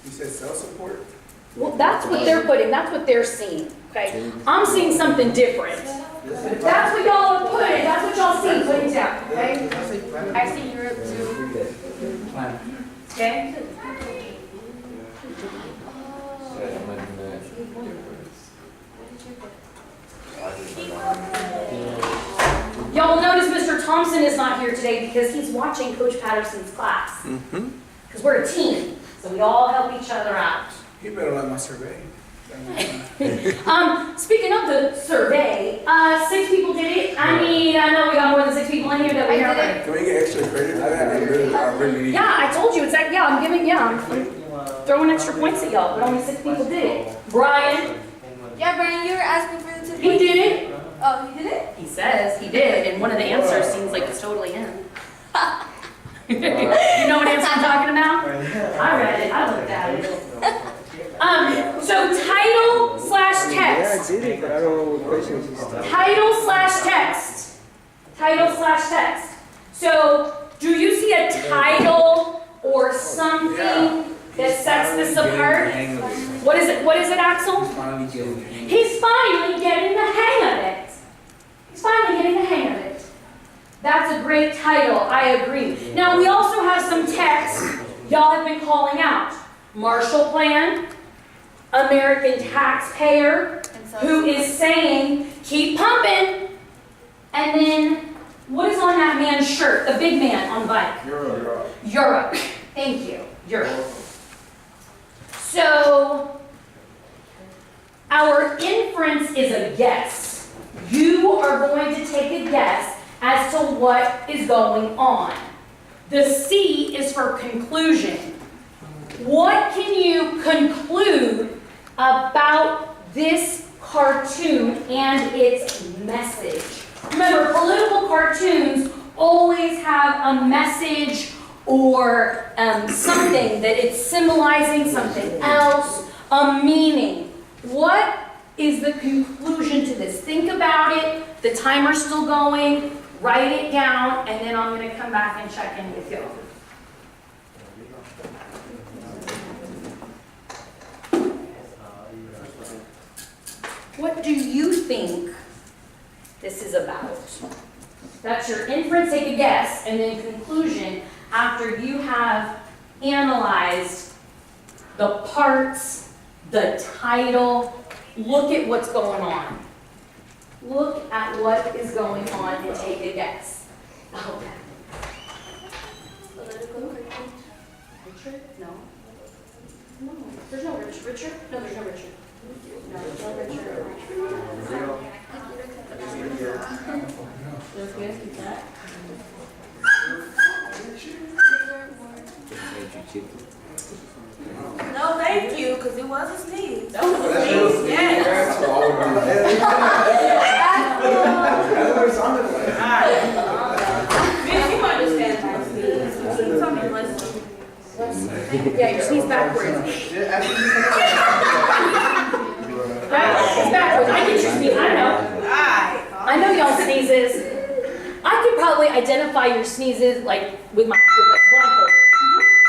You said self-support? Well, that's what they're putting, that's what they're seeing, okay? I'm seeing something different. But if that's what y'all are putting, that's what y'all see, put it down, okay? I see Europe too. Okay? Y'all notice Mr. Thompson is not here today because he's watching Coach Patterson's class. Because we're a team, so we all help each other out. You better like my survey. Speaking of the survey, 6 people did it. I mean, I know we got more than 6 people in here that we have. Can we get extra credit for that? I really need. Yeah, I told you, it's like, yeah, I'm throwing extra points at y'all, but only 6 people did it. Brian, Yeah, Brian, you were asking for the 2 he did it. Oh, he did it? He says he did, and one of the answers seems like it's totally him. You know what answer I'm talking about? I read it, I looked at it. So title slash text. Yeah, I did it, but I don't know what questions you started. Title slash text. Title slash text. So, do you see a title or something that sets this apart? What is it? What is it, Axel? He's finally getting the hang of it. He's finally getting the hang of it. That's a great title, I agree. Now, we also have some text y'all have been calling out. Marshall Plan, American taxpayer, who is saying, keep pumping. And then, what is on that man's shirt? The big man on the bike. Europe. Europe. Thank you. Europe. So, our inference is a guess. You are going to take a guess as to what is going on. The C is for conclusion. What can you conclude about this cartoon and its message? Remember, political cartoons always have a message or something that it's symbolizing, something else, a meaning. What is the conclusion to this? Think about it. The timer's still going. Write it down, and then I'm going to come back and check in with you. What do you think this is about? That's your inference, take a guess, and then conclusion after you have analyzed the parts, the title. Look at what's going on. Look at what is going on and take a guess. Okay. Political cartoon. Richard? No. No. There's no Richard. Richard? No, there's no Richard. No, there's no Richard. That's good. Keep that. No, thank you, because it was a sneeze. That was a sneeze. Yes. That's what it sounded like. Miss, you understand my sneeze. Can you tell me listen? Yeah, your sneeze backwards. Right? It's backwards. I get your sneeze. I know. I know y'all sneezes. I could probably identify your sneezes like with my blindfold.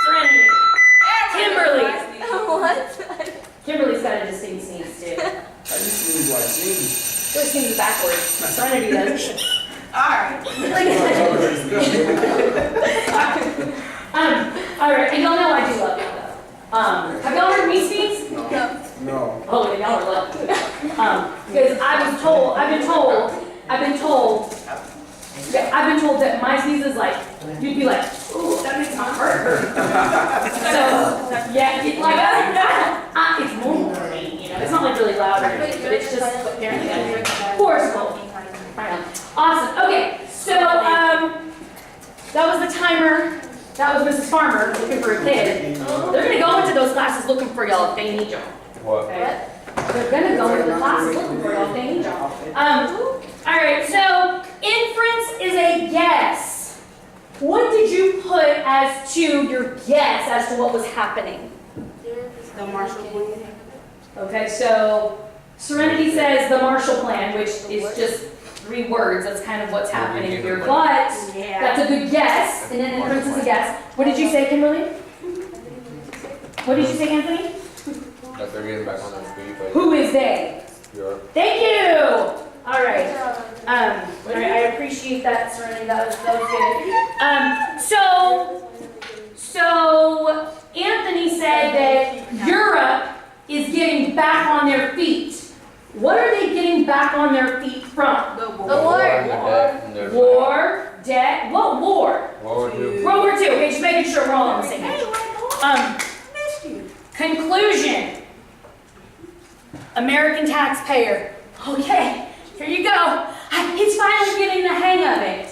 Serenity. Kimberly. What? Kimberly's got a distinct sneeze too. I just sneeze like sneeze. Yours sneezes backwards. Serenity does. Alright. All right, and y'all know I do love y'all though. Have y'all heard me sneeze? No. Oh, then y'all are lucky. Because I've been told that my sneeze is like, you'd be like, ooh, that makes my heart hurt. So, yeah, it's like, it's normal for me, you know. It's not like really loud or anything, but it's just apparently forceful. Right on. Awesome. Okay, so that was the timer. That was Mrs. Farmer looking for a kid. They're gonna go into those classes looking for y'all if they need y'all. What? Okay? They're gonna go into the classes looking for y'all if they need y'all. All right. So inference is a guess. What did you put as to your guess as to what was happening? The Marshall Plan. Okay. So Serenity says the Marshall Plan, which is just 3 words. That's kind of what's happening here. But that's a good guess. And then inference is a guess. What did you say, Kimberly? What did you say, Anthony? That they're getting back on their feet, but Who is they? you're. Thank you. All right. All right, I appreciate that, Serenity. That was good. So Anthony said that Europe is getting back on their feet. What are they getting back on their feet from? The war. War, debt. What war? World War II. World War II. Okay, just making sure we're all on the same page. Conclusion. American taxpayer. Okay, here you go. He's finally getting the hang of it.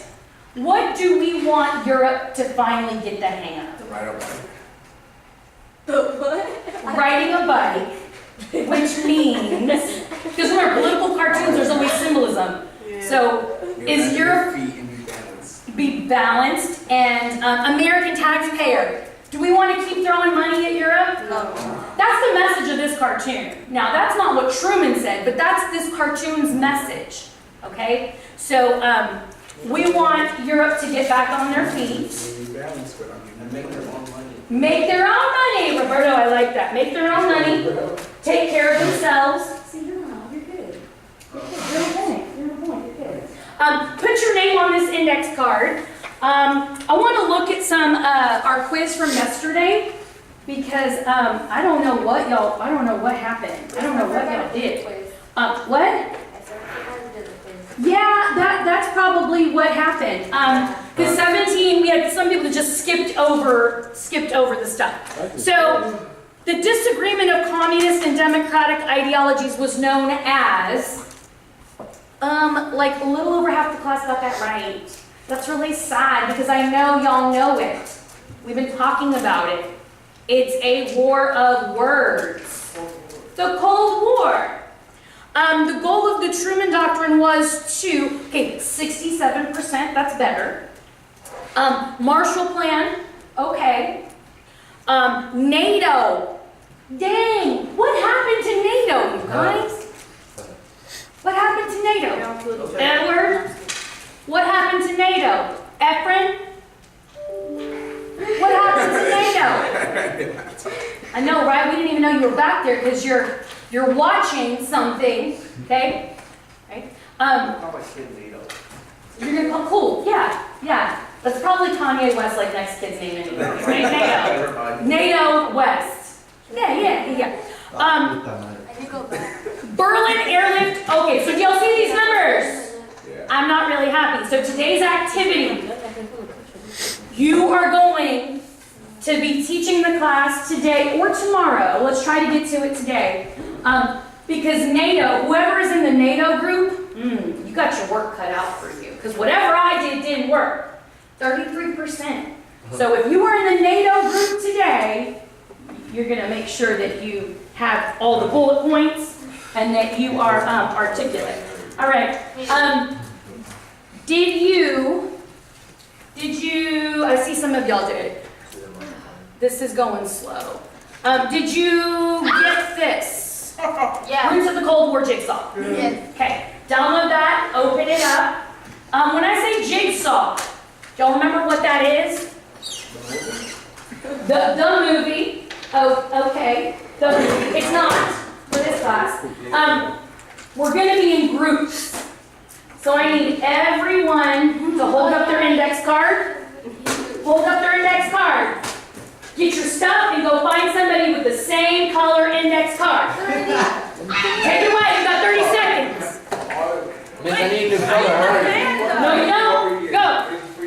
What do we want Europe to finally get the hang of? Right up. Riding a bike, which means, because when our political cartoons, there's always symbolism. So, is Europe Feet and be balanced. be balanced and American taxpayer? Do we want to keep throwing money at Europe? No. That's the message of this cartoon. Now, that's not what Truman said, but that's this cartoon's message. Okay? So, we want Europe to get back on their feet. Be balanced, but I mean, make their own money. Make their own money, Roberto. I like that. Make their own money. Take care of themselves. See, you're good. You're on point. You're good. Put your name on this index card. I want to look at some our quiz from yesterday because I don't know what happened. I don't know what y'all did. What? Yeah, that's probably what happened. Because 17, we had some people that just skipped over the stuff. So the disagreement of communist and democratic ideologies was known as, like a little over half the class got that right. That's really sad because I know y'all know it. We've been talking about it. It's a war of words. The Cold War. The goal of the Truman Doctrine was to, 67%, that's better. Marshall Plan, okay. NATO. Dang, what happened to NATO, you guys? What happened to NATO? Edward? What happened to NATO? Ephraim? What happened to NATO? I know, right? We didn't even know you were back there because you're watching something, okay? Right? You're gonna call cool, yeah. That's probably Kanye West, like next kid's name anyway, right? NATO West. Yeah. Berlin airlift. Okay, so do y'all see these numbers? Yeah. I'm not really happy. So today's activity, you are going to be teaching the class today or tomorrow. Let's try to get to it today. Because NATO, whoever is in the NATO group, you got your work cut out for you. Because whatever I did didn't work. 33%. So if you are in the NATO group today, you're going to make sure that you have all the bullet points and that you are articulate. All right. Did you, I see some of y'all did. This is going slow. Did you get this? Yeah. Roots of the Cold War Jigsaw. Yes. Okay, download that, open it up. When I say jigsaw, do y'all remember what that is? The movie. Oh, okay. The movie. It's not for this class. We're going to be in groups. So I need everyone to hold up their index card. Hold up their index card. Get your stuff and go find somebody with the same color index card. Take it away. You got 30 seconds. Miss, I need a new color. Hurry. No, you don't. Go.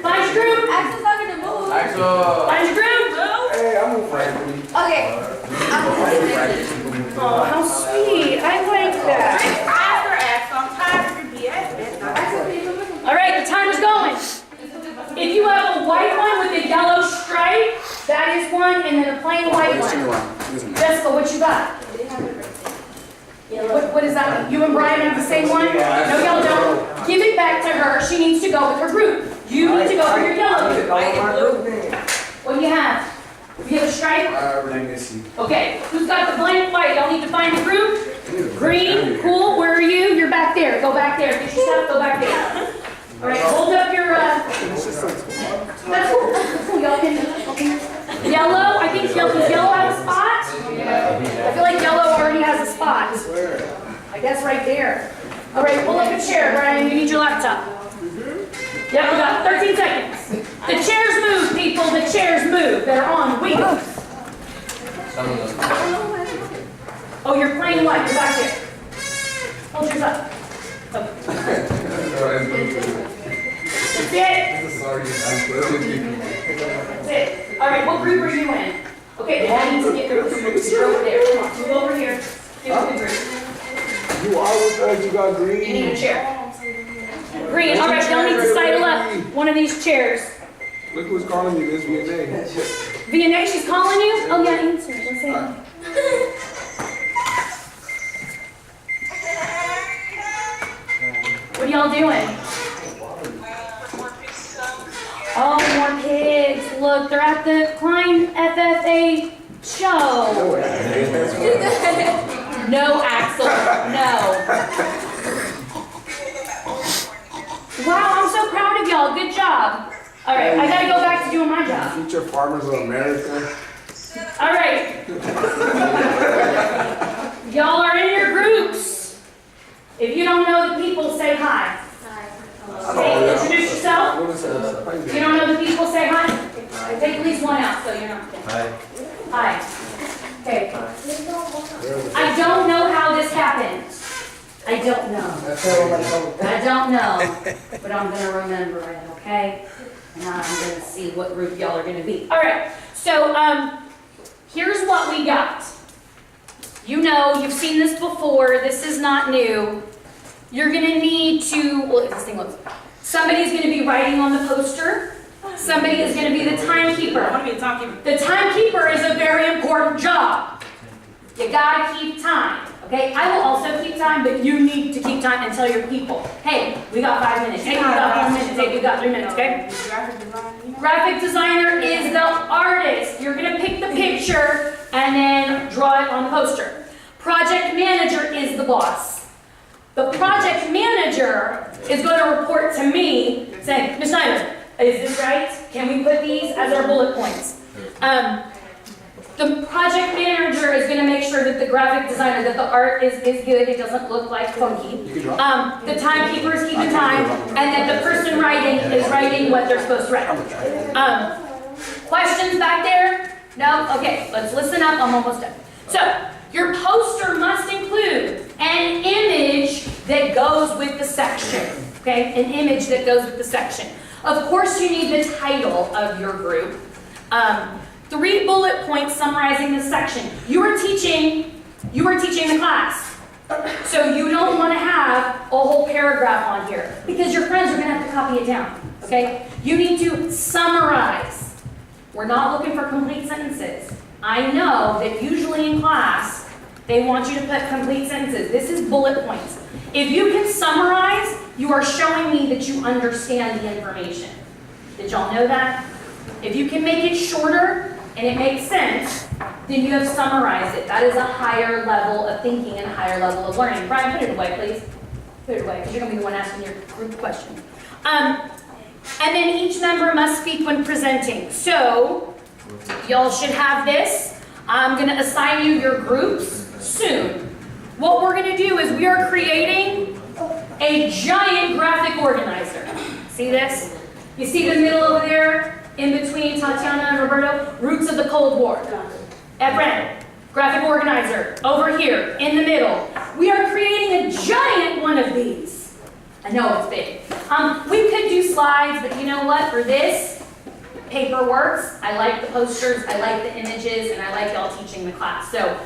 Find your group. Axel's not gonna move. Axel. Find your group. Hey, I'm a friend. Okay. Oh, how sweet. I like that. After Axel, I'm tired of your BS. All right, the timer's going. If you have a white one with a yellow stripe, that is one, and then a plain white one. Jessica, what you got? What is that? You and Brian have the same one? No, y'all don't. Give it back to her. She needs to go with her group. You need to go with your yellow group. What do you have? You have a stripe? Okay. Who's got the blank white? Y'all need to find a group. Green. Cool. Where are you? You're back there. Go back there. Get your stuff. Go back there. All right. Hold up your. That's cool. That's cool. Y'all can. Okay. Yellow. I think yellow. Does yellow have a spot? guess right there. All right, pull up a chair, Brian. You need your laptop. Yep, we got 13 seconds. The chairs move, people. The chairs move. They're on wheels. Some of them. Oh, you're playing what? You're back there. Hold yours up. Oh. That's it. That's it. All right, what group are you in? Okay, I need to get your group. You're over there. Come on, move over here. Get with the group. You are with us, you got You need green. a chair. Green. All right, y'all need to sidle up one of these chairs. Look who's calling you, this VNA. Vianney, she's calling you? Oh, yeah, answer. One second. What are y'all doing? Oh, more kids. Look, they're at the Klein FFA show. No, Axel. No. Wow, I'm so proud of y'all. Good job. All right, I gotta go back to doing my job. Future farmers of America. All right. Y'all are in your groups. If you don't know the people, say hi. Okay, introduce yourself. If you don't know the people, say hi. Take at least one out so you're not. Hi. Hi. Okay. I don't know how this happened. I don't know. I don't know. But I'm going to remember it, okay? And I'm going to see what group y'all are going to be. All right. So, here's what we got. You know, you've seen this before. This is not new. You're going to need to, well, this thing looks, somebody's going to be writing on the poster. Somebody is going to be the timekeeper. I want to be a timekeeper. The timekeeper is a very important job. You got to keep time. Okay, I will also keep time, but you need to keep time and tell your people, hey, we got 5 minutes. Hey, we got 4 minutes. Hey, we got 3 minutes, okay? Graphic designer is the artist. You're gonna pick the picture and then draw it on the poster. Project manager is the boss. The project manager is gonna report to me saying, Ms. Schneider, is this right? Can we put these as our bullet points? The project manager is going to make sure that the graphic designer, that the art is good, it doesn't look like funky. The timekeeper is keeping time, and that the person writing is writing what they're supposed to write. Questions back there? No? Okay, let's listen up, I'm almost done. So, your poster must include an image that goes with the section. Okay, an image that goes with the section. Of course, you need the title of your group. 3 bullet points summarizing the section. You are teaching the class. So you don't want to have a whole paragraph on here because your friends are going to have to copy it down, okay? You need to summarize. We're not looking for complete sentences. I know that usually in class, they want you to put complete sentences. This is bullet points. If you can summarize, you are showing me that you understand the information. Did y'all know that? If you can make it shorter, and it makes sense, then you have summarized it. That is a higher level of thinking and a higher level of learning. Brian, put it away, please. Put it away, because you're going to be the one asking your group questions. And then each member must speak when presenting. So, y'all should have this. I'm going to assign you your groups soon. What we're going to do is we are creating a giant graphic organizer. See this? You see the middle over there? In between Tatiana and Roberto, Roots of the Cold War. At Brennan, graphic organizer, over here, in the middle. We are creating a giant one of these. I know it's big. We could do slides, but you know what? For this, paper works. I like the posters, I like the images, and I like y'all teaching the class. So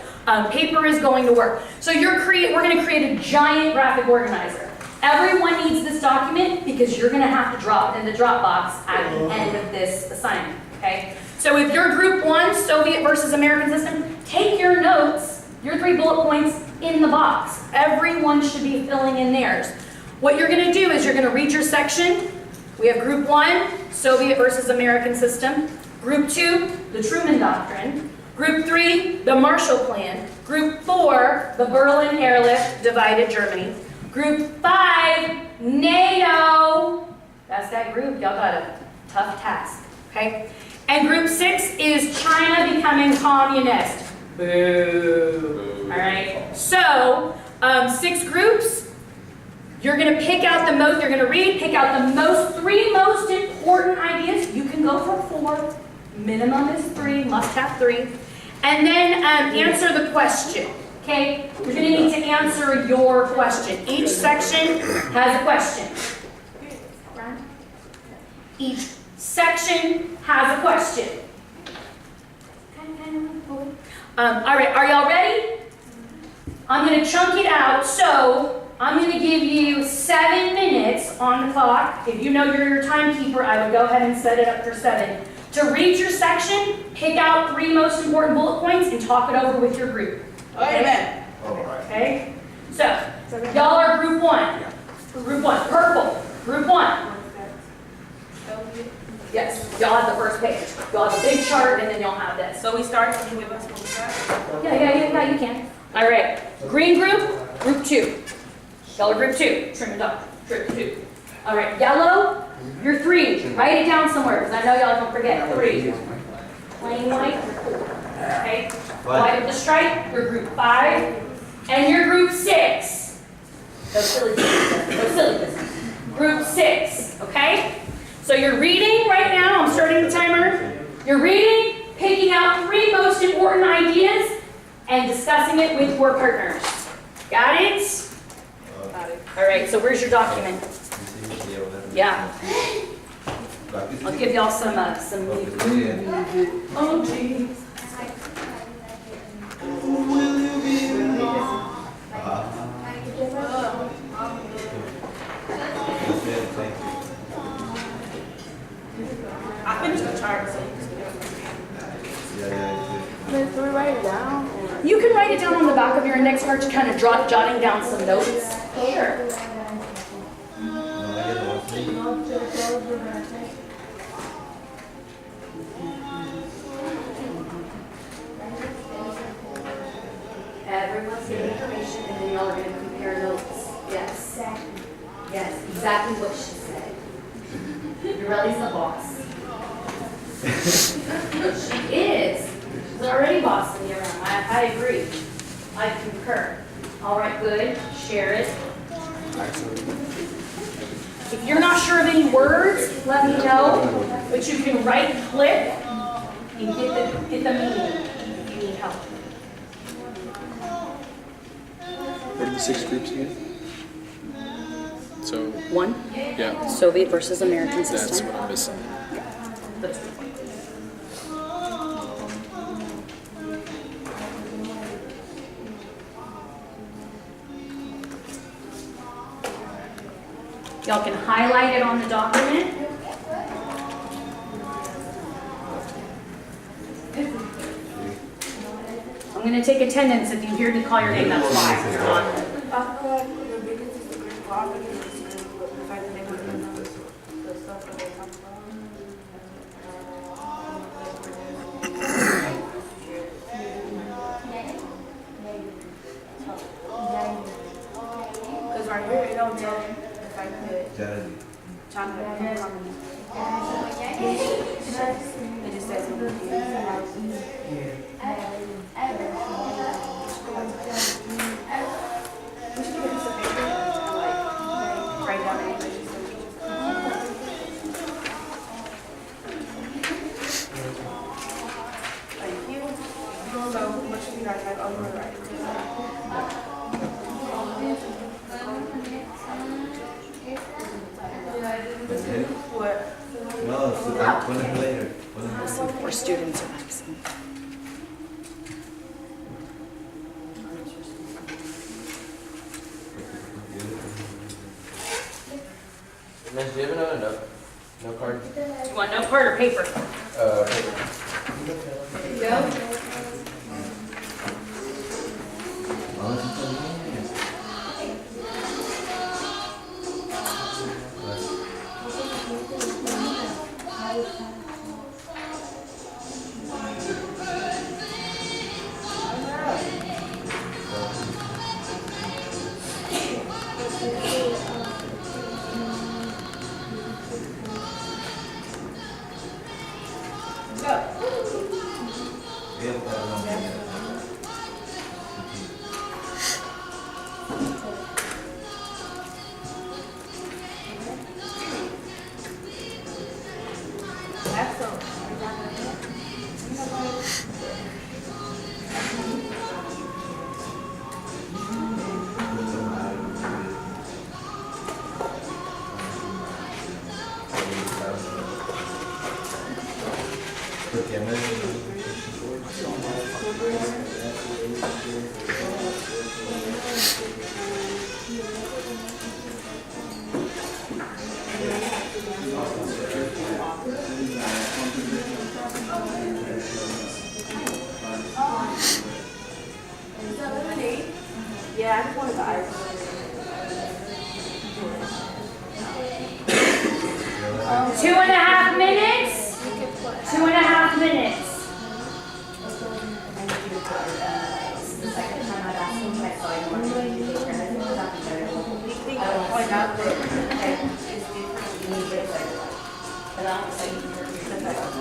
paper is going to work. So we're going to create a giant graphic organizer. Everyone needs this document because you're going to have to drop it in the Dropbox at the end of this assignment, okay? So if you're group 1, Soviet versus American system, take your notes, your 3 bullet points in the box. Everyone should be filling in theirs. What you're going to do is you're going to read your section. We have group 1, Soviet versus American system. Group 2, the Truman Doctrine. Group 3, the Marshall Plan. Group 4, the Berlin Airlift divided Germany. Group 5, NATO. That's that group. Y'all got a tough task, okay? And group 6 is China becoming communist. Boo. All right. So 6 groups. You're going to pick out the most, you're going to read, pick out the 3 most important ideas. You can go for 4. Minimum is 3, must have 3. And then answer the question. Okay? You're going to need to answer your question. Each section has a question. Each section has a question. All right, are y'all ready? I'm going to chunk it out. So I'm going to give you 7 minutes on the clock. If you know you're your timekeeper, I would go ahead and set it up for 7. To read your section, pick out 3 most important bullet points and talk it over with your group. Amen. Okay? So, y'all are group 1. Group 1, purple. Group 1. Yes, y'all have the first page. Y'all have a big chart and then y'all have this. So we start, can you give us when we start? Yeah, you can. All right. Green group, group 2. Y'all are group 2. Trim it up. Group 2. All right, yellow, you're 3. Write it down somewhere because I know y'all don't forget. 3. Plain white, you're 4. Okay? White with the stripe, you're group 5. And you're group 6. No silly business. Group 6. Okay? So you're reading right now. I'm starting the timer. You're reading, picking out 3 most important ideas, and discussing it with your partners. Got it? Got it. All right, so where's your document? Yeah. I'll give y'all some Oh, geez. I finished the chart, so Do we write it down? You can write it down on the back of your index card to kind of jotting down some notes. Sure. Everyone's getting information and then y'all are going to compare notes. Yes. Yes, exactly what she said. Ureli's the boss. She is. She's already bossing me around. I agree. I concur. All right, good. Share it. If you're not sure of any words, let me know. But you can right click and get the meaning if you need help. What are the 6 groups again? So, 1. yeah, Soviet versus American that's system. what I'm missing. Y'all can highlight it on the document. I'm going to take attendance. If you hear me call your name, that's why. You're on. I feel like the biggest is the group five, because it's the fact that they put in the stuff that they talk about. Because right here, it don't tell the fact that China had communism. It just says we should give it a paper and like write down anything. Thank you. So what should we write? Like, oh, you're right. What? No, so one later. Or students are absent. Miss, do you have another note? No card? You want note card or paper? Paper. There you go. Yeah, I just wanted the ice. 2.5 minutes? 2.5 minutes. The second time I've asked him, I saw him one day, he was trying to do something very well. I don't point out that it's different. But I don't say you can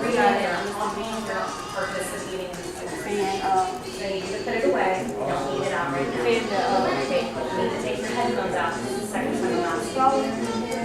read it on being here participating in the And, so you need to put it away, you don't need it out right now. You need to take your headphones out, this is the second time I'm asking you.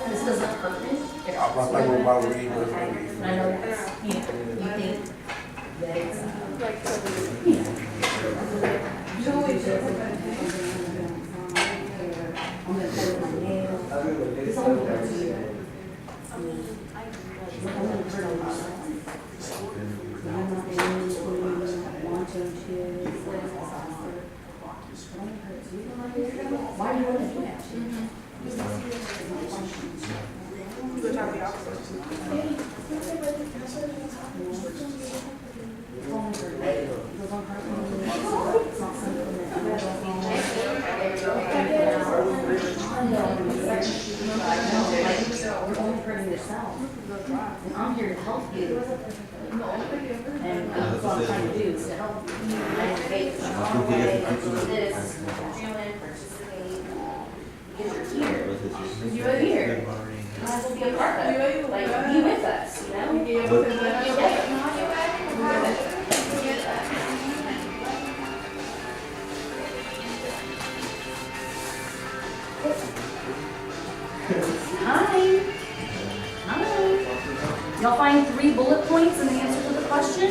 This doesn't hurt me. I thought we were about to read this. I know that's, you think that it's, I'm gonna put my nails. It's only hurts you. I mean, it's only hurt on my side. I'm not want to choose. Why do you want to do that? which are the opposite. You're only hurting yourself. And I'm here to help you. And that's what I'm trying to do, is to help you. Navigate the wrong way, do this, participate. Because you're here. You're here. You might as well be a part of it. Like, be with us, you know? Hi. Hi. Y'all find 3 bullet points in the answer to the question?